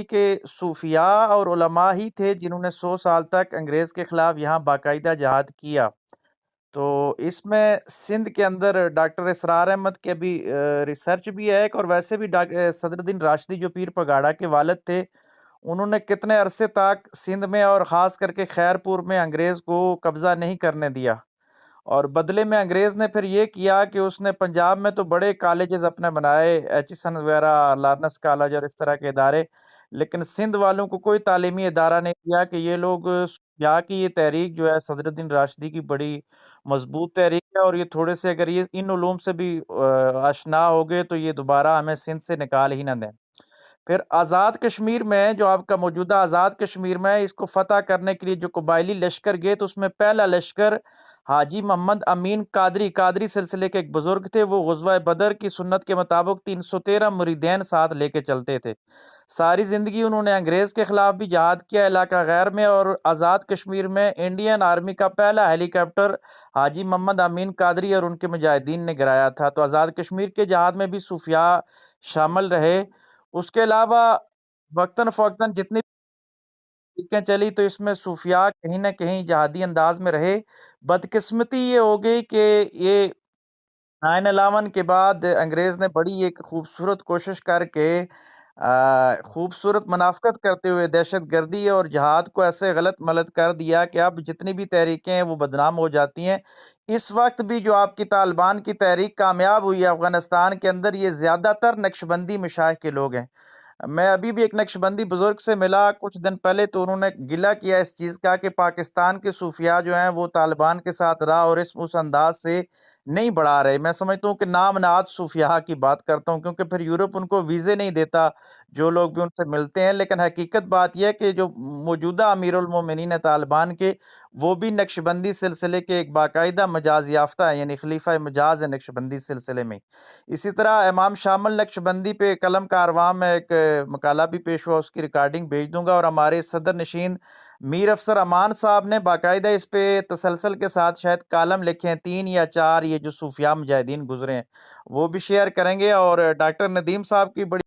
کہ صوفیاء اور علماء ہی تھے جنہوں نے 100 سال تک انگریز کے خلاف یہاں باقاعدہ جہاد کیا۔ تو اس میں سندھ کے اندر ڈاکٹر اسرار احمد کے بھی ریسرچ بھی ہے ایک، اور ویسے بھی صدر الدین راشدی جو پیر پگاڑا کے والد تھے، انہوں نے کتنے عرصے تک سندھ میں اور خاص کر کے خیرپور میں انگریز کو قبضہ نہیں کرنے دیا، اور بدلے میں انگریز نے پھر یہ کیا کہ اس نے پنجاب میں تو بڑے کالجز اپنے بنائے، ایچسن وغیرہ، لارنس کالج اور اس طرح کے ادارے، لیکن سندھ والوں کو کوئی تعلیمی ادارہ نہیں دیا کہ یہ لوگ یا کی یہ تحریک جو ہے صدر الدین راشدی کی بڑی مضبوط تحریک ہے، اور یہ تھوڑے سے اگر یہ ان علوم سے بھی آشنا ہو گئے تو یہ دوبارہ ہمیں سندھ سے نکال ہی نہ دیں۔ پھر آزاد کشمیر میں، جو آپ کا موجودہ آزاد کشمیر میں ہے، اس کو فتح کرنے کے لیے جو قبائلی لشکر گئے تو اس میں پہلا لشکر حاجی محمد امین قادری سلسلے کے ایک بزرگ تھے۔ وہ غزوہ بدر کی سنت کے مطابق 313 مریدین ساتھ لے کے چلتے تھے۔ ساری زندگی انہوں نے انگریز کے خلاف بھی جہاد کیا علاقہ غیر میں، اور آزاد کشمیر میں انڈین آرمی کا پہلا ہیلی کاپٹر حاجی محمد امین قادری اور ان کے مجاہدین نے گرایا تھا۔ تو آزاد کشمیر کے جہاد میں بھی صوفیاء شامل رہے۔ اس کے علاوہ وقتاً فوقتاً جتنی تحریکیں چلی تو اس میں صوفیاء کہیں نہ کہیں جہادی انداز میں رہے۔ بدقسمتی یہ ہو گئی کہ یہ 9/11 کے بعد انگریز نے بڑی ایک خوبصورت کوشش کر کے خوبصورت منافقت کرتے ہوئے دہشت گردی اور جہاد کو ایسے غلط ملت کر دیا کہ اب جتنی بھی تحریکیں ہیں وہ بدنام ہو جاتی ہیں۔ اس وقت بھی جو آپ کی طالبان کی تحریک کامیاب ہوئی ہے افغانستان کے اندر، یہ زیادہ تر نقش بندی مشائخ کے لوگ ہیں۔ میں ابھی بھی ایک نقش بندی بزرگ سے ملا کچھ دن پہلے، تو انہوں نے گلہ کیا اس چیز کا کہ پاکستان کے صوفیاء جو ہیں وہ طالبان کے ساتھ راہ اور اس انداز سے نہیں بڑھا رہے۔ میں سمجھتا ہوں کہ نام نہاد صوفیاء کی بات کرتا ہوں، کیونکہ پھر یورپ ان کو ویزے نہیں دیتا جو لوگ بھی ان سے ملتے ہیں، لیکن حقیقت بات یہ ہے کہ جو موجودہ امیر المومنین ہیں طالبان کے، وہ بھی نقش بندی سلسلے کے ایک باقاعدہ مجاز یافتہ ہیں، یعنی خلیفہ مجاز ہے نقش بندی سلسلے میں۔ اسی طرح امام شامل نقش بندی پہ قلم کاروان میں ایک مقالہ بھی پیش ہوا، اس کی ریکارڈنگ بھیج دوں گا، اور ہمارے صدر نشین میر افسر امان صاحب نے باقاعدہ اس پہ تسلسل کے ساتھ شاید کالم لکھے ہیں، 3 یا 4، یہ جو صوفیاء مجاہدین گزرے ہیں وہ بھی شیئر کریں گے، اور ڈاکٹر ندیم صاحب کی بڑی